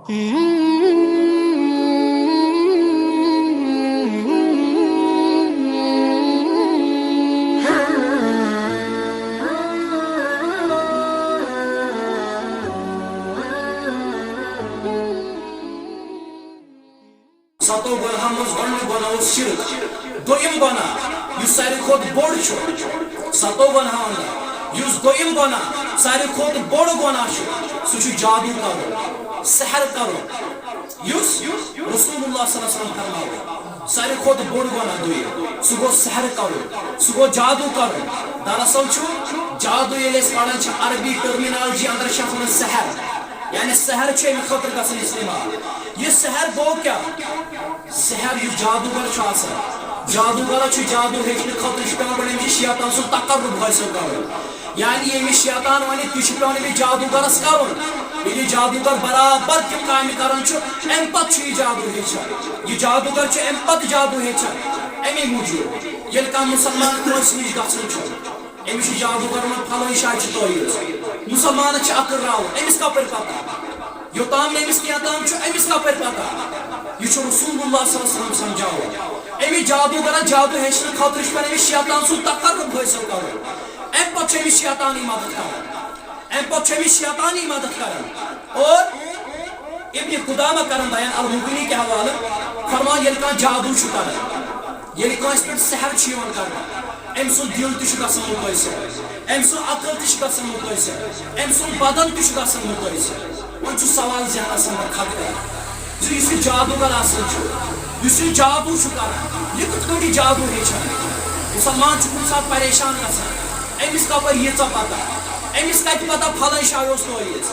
ساتو گناہن منٛز گۄڈنیُک گۄناہ اوس شرک دوٚیِم گۄناہ یُس ساروی کھۄتہٕ بوٚڑ چھُ ساتو گۄناہن منٛز یُس دوٚیِم گۄناہ ساروی کھۄتہٕ بوٚڑ گۄناہ چھُ سُہ چھُ جادوٗ کرُن سحر کرُن یُس رسول اللہ صلی اللہ علیہ وسلم فرماوُن ساروی کھۄتہٕ بوٚڑ گۄناہ دوٚیِم سُہ گوٚو سحر کرُن سُہ گوٚو جادوٗ کرُن دراصل چھُ جادوٗ ییٚلہِ أسۍ پران چھِ عربی ٹرمینالجی اندر چھِ اتھ ونان سحر یعنی سحر چھُ امہِ خٲطرٕ گژھان استعمال یہ سحر گوٚو کیٛاہ سحر یُس جادوٗگر چھُ آسان جادوٗگرس چھُ جادوٗ ہیٚچھنہٕ خٲطرٕ چھُ پیٚوان گۄڈٕ أمِس شیطان سُنٛد تقرُب حٲصِل کرُن یعنی ییٚمِس شیطان وَنہِ تہِ چھُ پیٚوان أمِس جادوٗگرس کرُن ییٚلہِ یہِ جادوٗگر برابر تِم کامہِ کران چھُ اَمہِ پتہٕ چھُ یہِ جادوٗ ہیٚچھان یہِ جادوٗگر چھُ اَمہِ پتہٕ جادوٗ ہیٚچھان اَمے موٗجوٗب ییٚلہِ کانٛہہ مُسلمان کٲنٛسہِ نِش گژھان چھُ أمِس چھُ جادوٗگر وَنان پھلٲنۍ جایہِ چھِ تٲویٖز مُسلمانس چھِ عقل راوُن أمِس کپٲرۍ پتہ یوٚتام نہٕ أمِس کینٛہہ تام چھُ أمِس کپٲرۍ پتہ یہ چھُ رسول اللہ صلی اللہ علیہ وسلم سمجھاوان أمِس جادوٗگرس جادوٗ ہیٚچھنہٕ خٲطرٕ چھُ پیٚوان أمِس شیطان سُنٛد تقرُب حٲصِل کرُن اَمہِ پتہٕ چھُ أمِس شیطانی مدد کران اَمہِ پتہٕ چھُ أمِس شیطانی مدد کران اور ابن قدامہ کران بیان المغنی کے حوالہٕ فرمان ییٚلہِ کانٛہہ جادوٗ چھُ کران ییٚلہِ کٲنٛسہِ پٮ۪ٹھ سحر چھُ یِوان کرنہٕ أمۍ سُنٛد دِل تہِ چھُ گژھان مُتٲثر أمۍ سُنٛد عقل تہِ چھُ گژھان مُتٲثر أمۍ سُنٛد بدن تہِ چھُ گژھان مُتٲثر وۄنۍ چھُ سوال ذہنس انٛدر کھڑا زِ یُس یہِ جادوٗگر آسان چھُ یُس یہِ جادوٗ چھُ کران یہِ کِتھ کٲٹھۍ یہِ جادوٗ ہیٚچھان مُسلمان چھُ کُنہِ ساتہٕ پریشان گژھان أمِس کپٲرۍ ییٖژاہ پتہ أمِس کتہِ پتہ پھلٲنۍ جایہِ اوس تٲویٖز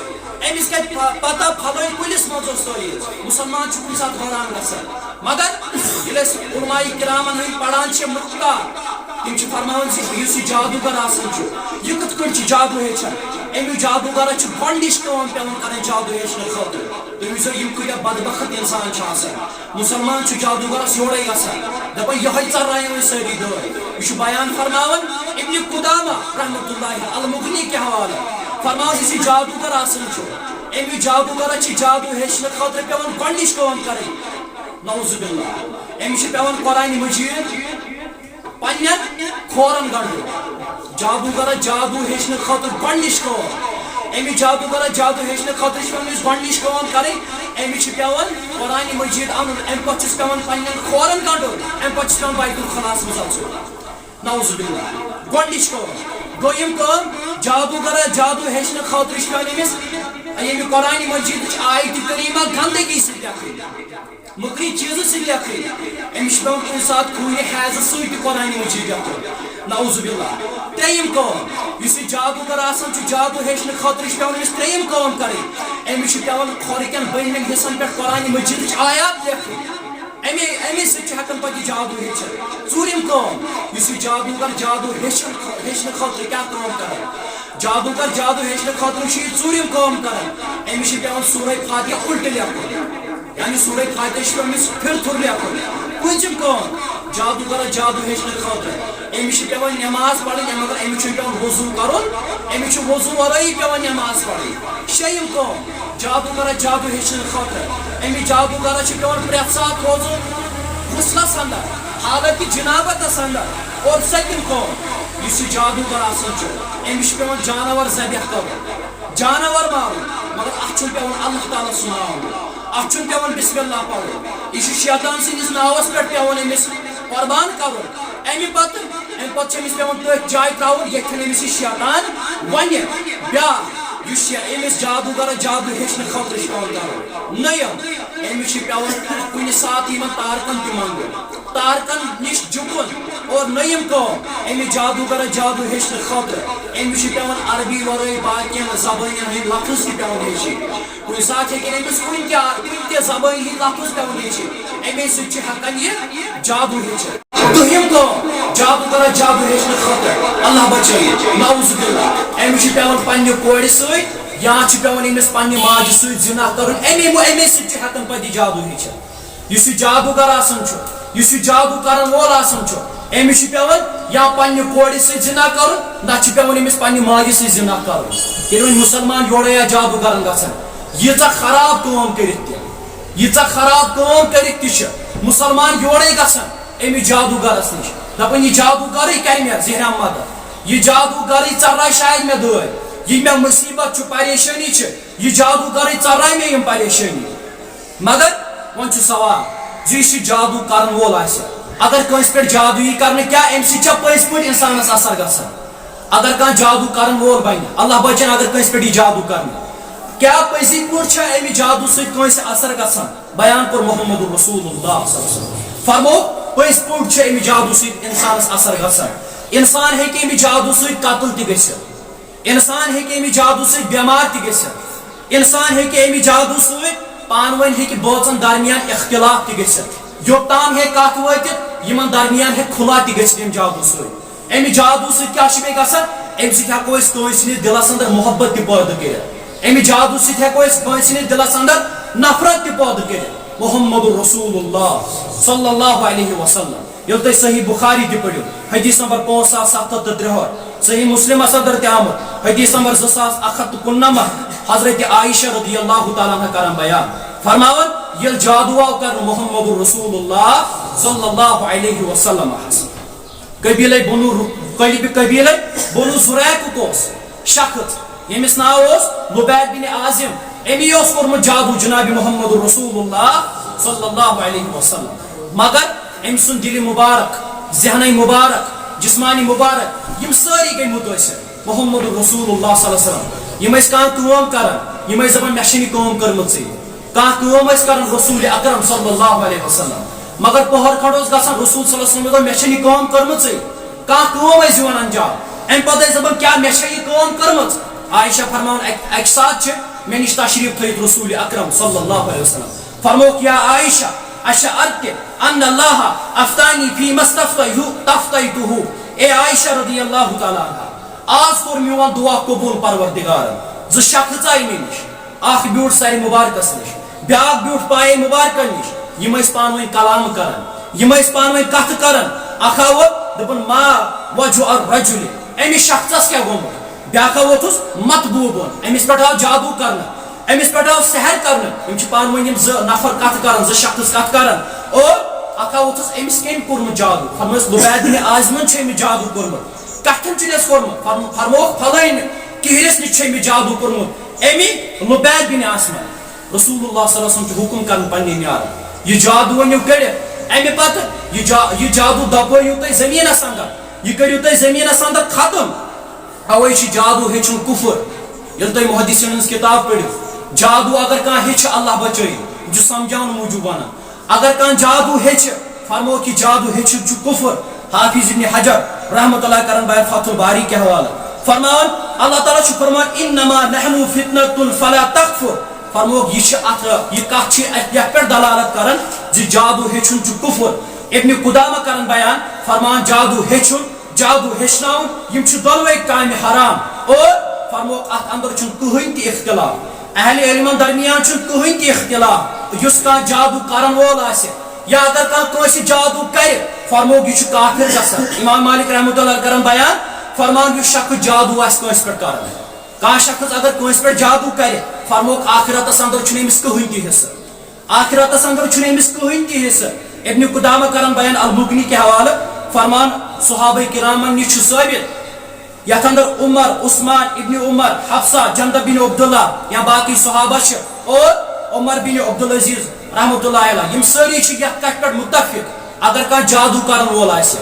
أمِس کتہِ پتہ پھلٲنۍ کُلِس منٛز اوس تٲویٖز مُسلمان چھُ کُنہِ ساتہٕ حٲران گژھان مگر ییٚلہِ أسۍ علماء کرامن ہٕنٛدۍ پران چھِ مُختار تِم چھِ فرماوان زِ یُس یہِ جادوٗگر آسان چھُ یہِ کِتھ کٲٹھۍ چھُ جادوٗ ہیٚچھان أمِس جادوٗگرس چھِ گۄڈنِچ کٲم پیٚوان کرٕنۍ جادوٗ ہیٚچھنہٕ خٲطرٕ تُہۍ وٕچھزیو یِم کۭتیاہ بدبخت انسان چھِ آسان مُسلمان چھُ جادوٗگرس یورے گژھان دپان یِہوے ژرایِن وۄنۍ سٲری دٲرۍ یہِ چھُ بیان فرماوان ابن قدامہ رحمتہ اللہ المغنی کے حوالہٕ فرماوان یُس یہِ جادوٗگر آسان چھُ أمِس جادوٗگرس چھِ جادوٗ ہیٚچھنہٕ خٲطرٕ پیٚوان گۄڈنِچ کٲم کرٕنۍ نعوذ باللہ أمِس چھِ پیٚوان قرآنِ مجیٖد پننٮ۪ن کھورن گنڈُن جادوٗگرس جادوٗ ہیٚچھنہٕ خٲطرٕ گۄڈنِچ کٲم أمِس جادوٗگرس جادوٗ ہیٚچھنہٕ خٲطرٕ چھِ پیٚوان أمِس گۄڈنِچ کٲم کرٕنۍ أمِس چھِ پیٚوان قرآنِ مجیٖد اَنُن اَمہِ پتہٕ چھُس پیٚوان پننٮ۪ن کھورن گنڈُن اَمہِ پتہٕ چھُس پیٚوان بیت الخلاہس منٛز اژُن نعوذ باللہ گۄڈنِچ کٲم دوٚیِم کٲم جادوٗگرس جادوٗ ہیٚچھنہٕ خٲطرٕ چھِ پیٚوان أمِس ییٚمہِ قرآنِ مجیٖدٕچ آیتہِ کریٖمہ گنٛدگی سۭتۍ لیکھٕنۍ مُکری چیٖزٕ سۭتۍ لیکھٕنۍ أمِس چھِ پیٚوان کُنہِ ساتہٕ خوٗنہِ حیضہٕ سۭتۍ تہِ قرآنِ مجیٖد لیکھُن نعوذ باللہ ترٛیٚیِم کٲم یُس یہِ جادوٗگر آسان چھُ جادوٗ ہیٚچھنہٕ خٲطرٕ چھِ پیٚوان أمِس ترٛیٚیِم کٲم کرٕنۍ أمِس چھِ پیٚوان کھۄرٕکٮ۪ن بٔنمٮ۪ن حِصن پٮ۪ٹھ قرآنِ مجیٖدٕچ آیات لیکھٕنۍ اَمے سۭتۍ چھِ ہٮ۪کان پتہٕ یہِ جادوٗ ہیٚچھِتھ ژوٗرِم کٲم یُس یہِ جادوٗگر جادوٗ ہیٚچھنہٕ خٲطرٕ کیٛاہ کٲم کران جادوٗگر جادوٗ ہیٚچھنہٕ خٲطرٕ چھُ یہِ ژوٗرِم کٲم کران أمِس چھِ پیٚوان سورہ فاتحہ اُلٹہٕ لیکھُن یعنی سورہ فاتحہ چھُ پیٚوان أمِس پھِرٕ تھوٚد لیکھُن پوٗنٛژِم کٲم جادوٗگرس جادوٗ ہیٚچھنہٕ خٲطرٕ أمِس چھِ پیٚوان نٮ۪ماز پرٕنۍ مگر أمِس چھُ پیٚوان وضوٗ کرُن أمِس چھُ وضوٗ ورٲیی پیٚوان نٮ۪ماز پرٕنۍ شیٚیِم کٲم جادوٗگرس جادوٗ ہیٚچھنہٕ خٲطرٕ أمِس جادوٗگرس چھُ پیٚوان پرٛٮ۪تھ ساتہٕ روزُن غُسلس انٛدر حالتہِ جِنابتس انٛدر اور سٔتِم کٲم یُس یہِ جادوٗگر آسان چھُ أمِس چھُ پیٚوان جانور ذبح کرُن جانور مارُن مگر اتھ چھُنہٕ پیٚوان اللہ تعالیٰ سُنٛد ناو نِیُن اتھ چھُنہٕ پیٚوان بسم اللہ پرُن یہِ چھُ شیطان سٕنٛدِس ناوس پٮ۪ٹھ پیٚوان أمِس قۄربان کرُن امہِ پتہٕ چھُ أمِس پیٚوان تٔتھۍ جایہِ ترٛاوُن ییٚتھٮ۪ن أمِس یہِ شیطان وَنہِ بیٛاکھ یُس أمِس جادوٗگرس جادوٗ ہیٚچھنہٕ خٲطرٕ چھُ پیٚوان کرُن نٔیِم أمِس چھُ پیٚوان کُنہِ ساتہٕ یِمن تارکن تہِ منٛگُن تارکن نِش جُکُن اور نٔیِم کٲم أمِس جادوٗگرس جادوٗ ہیٚچھنہٕ خٲطرٕ أمِس چھُ پیٚوان عربی ورٲے باقین زبٲنٮ۪ن ہٕنٛدۍ لفظ تہِ پیٚوان ہیٚچھِنۍ کُنہِ ساتہٕ ہیٚکن أمِس کُنہِ تہِ زبٲنۍ ہٕنٛدۍ لفظ پیٚوان ہیٚچھِنۍ اَمے سۭتۍ چھُ ہٮ۪کان یہِ جادوٗ ہیٚچھِتھ دوٚیِم کٲم جادوٗگرس جادوٗ ہیٚچھنہٕ خٲطرٕ اللہ بچٲیِتھ نعوذ باللہ أمِس چھُ پیٚوان پننہِ کورِ سۭتۍ یا چھُ پیٚوان أمِس پننہِ ماجہِ سۭتۍ زِنا کرُن اَمے سۭتۍ چھُ ہٮ۪کان پتہٕ یہِ جادوٗ ہیٚچھِتھ یُس یہِ جادوٗگر آسان چھُ یُس یہِ جادوٗ کرن وول آسان چھُ أمِس چھُ پیٚوان یا پننہِ کورِ سۭتۍ زِنا کرُن نتہٕ چھُ پیٚوان أمِس پننہِ ماجہِ سۭتۍ زِنا کرُن ییٚلہِ وۄنۍ مُسلمان یورے جادوٗگرن گژھان ییژا خراب کٲم کٔرِتھ تہِ ییژا خراب کٲم کٔرِتھ تہِ چھِ مُسلمان یورے گژھان أمِس جادوگرس نِش دپان یہِ جادوگرٕے کرِ مےٚ زہرم مدد یہِ جادوگرٕے ژلرایہِ شاید مےٚ دٲدۍ یہِ مےٚ مُصیبت چھُ پریشٲنی چھِ یہِ جادوگرٕے ژلرایہِ مےٚ یِم پریشٲنی مگر وۄنۍ چھُ سوال زِ یُس یہِ جادو کرن وول آسہِ اگر کٲنٛسہِ پٮ۪ٹھ جادو یی کرنہٕ کیٛاہ اَمہِ سۭتۍ چھا پٔزۍ پٲٹھۍ اِنسانس اثر گژھان اگر کانٛہہ جادو کرن وول بنہِ اللہ بچن اگر کٲنٛسہِ پٮ۪ٹھ یی جادو کرنہٕ کیا پٔزی پٲٹھۍ چھا اَمہِ جادو سۭتۍ کٲنٛسہِ اثر گژھان بیان کوٚر محمد رسول اللہ صلی اللہ علیہ وسلم فرمو پٔزۍ پٲٹھۍ چھِ اَمہِ جادو سۭتۍ اِنسانس اثر گژھان اِنسان ہیٚکہِ اَمہِ جادو سۭتۍ قتل تہِ گٔژھِتھ اِنسان ہیٚکہِ اَمہِ جادو سۭتۍ بٮ۪مار تہِ گٔژھِتھ اِنسان ہیٚکہِ اَمہِ جادو سۭتۍ پانہٕ ؤنۍ ہیٚکہِ بٲژن درمیان اختلاف تہِ گٔژھِتھ یوٚتام ہیٚکہِ کتھ وٲتِتھ یِمن درمیان ہیٚکہِ خُلا تہِ گٔژھِتھ اَمہِ جادو سۭتۍ اَمہِ جادو سۭتۍ کیٛاہ چھُ بیٚیہِ گژھان اَمہِ سۭتۍ ہیٚکو أسۍ کٲنٛسہِ سٕنٛدِس دِلس انٛدر محبت تہِ پٲدٕ کٔرِتھ اَمہِ جادو سۭتۍ ہیٚکو أسۍ کٲنٛسہِ سٕنٛدِس دِلس انٛدر نفرت تہِ پٲدٕ کٔرِتھ محمد رسول اللہ صلی اللہ علیہ وسلم ییٚلہِ تُہۍ صحیح بخاری تہِ پٔرِو حدیث نمبر 5773 صحیح مسلمس انٛدر تہِ آمُت حدیث نمبر 2199 حضرت عائشہ رضی اللہ تعالیٰ عنہ کران بیان فرماون ییٚلہِ جادو آو کرنہٕ محمد رسول اللہ صلی اللہ علیہ وسلم قبیلے بنو زُریقُک اوس شخص ییٚمِس ناو اوس لُبید بن عازم أمی اوس کوٚرمُت جادو جناب محمد رسول اللہ صلی اللہ علیہ وسلم مگر أمۍ سُنٛد دِلہِ مُبارک ذہنٕے مُبارک جسمانی مُبارک یِم سٲری گٔے مُتٲثر محمد رسول اللہ صلی اللہ علیہ وسلم یِم ٲسۍ کانٛہہ کٲم کران یِم ٲسۍ دپان مےٚ چھِ یہِ کٲم کٔرمٕژٕے کانٛہہ کٲم ٲسۍ کران رسول اکرم صلی اللہ علیہ وسلم مگر پہر کھنڈ اوس گژھان رسول صلی اللہ علیہ وسلم دوٚپ مےٚ چھنہٕ یہِ کٲم کٔرمٕژٕے کانٛہہ کٲم ٲسۍ دِوان انجام امہِ پتہٕ ٲسۍ دپان کیٛاہ مےٚ چھےٚ یہِ کٲم کٔرمٕژ عائشہ فرماون اکہِ ساتہٕ چھِ مےٚ نِش تشریف تھٲیِتھ رسول اکرم صلی اللہ علیہ وسلم فرمووُکھ یا عائشہ اشعرتِ ان اللہ افتانی فیما استفتیتہ اے عائشہ رضی اللہ تعالیٰ عنہ آز کوٚر میون دعا قبوٗل پروردگارن زٕ شخص آیہِ مےٚ نِش اکھ بیوٗٹھ سارِ مُبارکس نِش بیاکھ بیوٗٹھ پایے مُبارکن نِش یِم ٲسۍ پانہٕ ؤنۍ کلام کران یِم ٲسۍ پانہٕ ؤنۍ کتھٕ کران اکھ آو دپان ما وجہ الرجل أمِس شخصس کیٛاہ گوٚمُت بیاکھ آو ووٚتھُس مطبوٗبن أمِس پٮ۪ٹھ آو جادو کرنہٕ أمِس پٮ۪ٹھ آو سحر کرنہٕ یِم چھِ پانہٕ ؤنۍ یِم زٕ نفر کتھ کران زٕ شخص کتھ کران اور اکھ آو ووٚتھُس أمِس کٔمۍ کوٚرمُت جادو فرمٲیس لُبید بن عازمن چھُ أمِس جادو کوٚرمُت کتھن چھُنس کوٚرمُت فرمووُکھ فلٲنۍ کِہرِس نِش چھُ أمِس جادو کوٚرمُت أمی لُبید بن عاصمن رسول اللہ صلی اللہ علیہ وسلم چھُ حکم کران پننہِ نیارٕ یہِ جادو ؤنِو کٔڑِتھ امہِ پتہٕ یہِ جادو دبٲیِو تُہۍ زٔمیٖنس انٛدر یہِ کٔرِو تُہۍ زٔمیٖنس انٛدر ختم اوے چھُ جادو ہیٚچھُن کُفر ییٚلہِ تُہۍ محدثین ہٕنٛز کِتاب پٔرِو جادو اگر کانٛہہ ہیٚچھِ اللہ بچٲیِو یہِ چھُ سمجھاونہٕ موٗجوٗب ونان اگر کانٛہہ جادو ہیٚچھِ فرمووُکھ یہِ جادو ہیٚچھُن چھُ کُفر حافظ ابن حجر رحمۃ اللہ کرن بیان فتح الباری کے حوالہ فرمان اللہ تعالیٰ چھُ فرمان انما نحن فتنة فلا تکفر فرمووُکھ یہِ چھِ اتھ یہِ کتھ چھِ یتھ پٮ۪ٹھ دلالت کران زِ جادو ہیٚچھُن چھُ کُفر ابن قدامہ کرن بیان فرمان جادو ہیٚچھُن جادو ہیٚچھناوُن یِم چھِ دۄنوَے کامہِ حرام اور فرمووُکھ اتھ اندر چھُنہٕ کٕہٕنۍ تہِ اختلاف اہلِ علمن درمیان چھُنہٕ کٕہٕنۍ تہِ اختلاف یُس کانٛہہ جادو کرن وول آسہِ یا اگر کانٛہہ کٲنٛسہِ جادو کرِ فرمووُکھ یہِ چھُ کافر گژھان امام مالک رحمۃ اللہ کرن بیان فرمان یُس شخص جادو آسہِ کٲنٛسہِ پٮ۪ٹھ کران کانٛہہ شخص اگر کٲنٛسہِ پٮ۪ٹھ جادو کرِ فرمووُکھ آخرتس انٛدر چھُنہٕ أمِس کٕہٕنۍ تہِ حصہٕ آخرتس انٛدر چھُنہٕ أمِس کٕہٕنۍ تہِ حصہٕ ابن قدامہ کرن بیان المغنی کے حوالہ فرمان صحابہ کرامن نِش چھُ ثٲبت یتھ انٛدر عمر عثمان ابن عمر حفصہ جندہ بن عبداللہ یا باقی صحابہ چھِ اور عمر بن عبدالعزیز رحمۃ اللہ علیہ یِم سٲری چھِ یتھ کتھِ پٮ۪ٹھ متفق اگر کانٛہہ جادو کرن وول آسہِ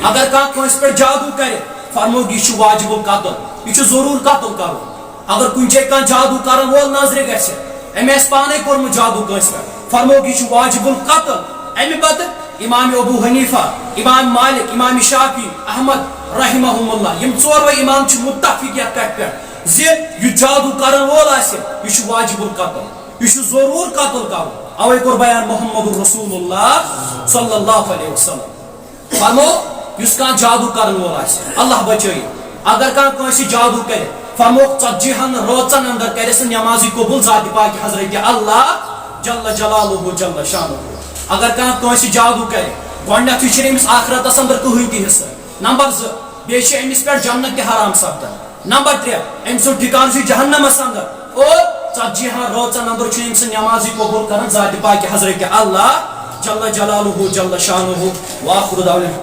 اگر کانٛہہ کٲنٛسہِ پٮ۪ٹھ جادو کرِ فرمووُکھ یہِ چھُ واجب القتل یہِ چھُ ضروٗر قتل کرُن اگر کُنہِ جایہِ کانٛہہ جادو کرن وول نظرِ گژھِ أمۍ آسہِ پانے کوٚرمُت جادو کٲنٛسہِ پٮ۪ٹھ فرمووُکھ یہِ چھُ واجب القتل امہِ پتہٕ امام ابو حنیفہ امام مالک امام شافی احمد رحمہم اللہ یِم ژوروے امام چھِ متفق یتھ کتھِ پٮ۪ٹھ زِ یہِ جادو کرن وول آسہِ یہِ چھُ واجب القتل یہِ چھُ ضروٗر قتل کرُن اوے کوٚر بیان محمد رسول اللہ صلی اللہ علیہ وسلم فرمو یُس کانٛہہ جادو کرن وول آسہِ اللہ بچٲیِو اگر کانٛہہ کٲنٛسہِ جادو کرِ فرمووُکھ 40 رٲژن انٛدر کرِ سُہ نمازٕے قبوٗل ذاتِ پاکہِ حضرت اللہ جل جلالہ جل شانہ اگر کانٛہہ کٲنٛسہِ جادو کرِ گۄڈنیٚتھٕے چھُنہٕ أمِس آخرتس انٛدر کٕہٕنۍ تہِ حصہٕ نمبر 2 بیٚیہِ چھِ أمِس پٮ۪ٹھ جنت تہِ حرام سپدان نمبر 3 أمۍ سُنٛد ٹھِکانہٕ چھُ جہنمس انٛدر اور ژتجی رٲژن اندر چھُ أمۍ سٕنٛز نمازی قبوٗل کران ذاتِ پاکہِ حضرت اللہ جل جلالہ جل شانہ وآخر دعوانا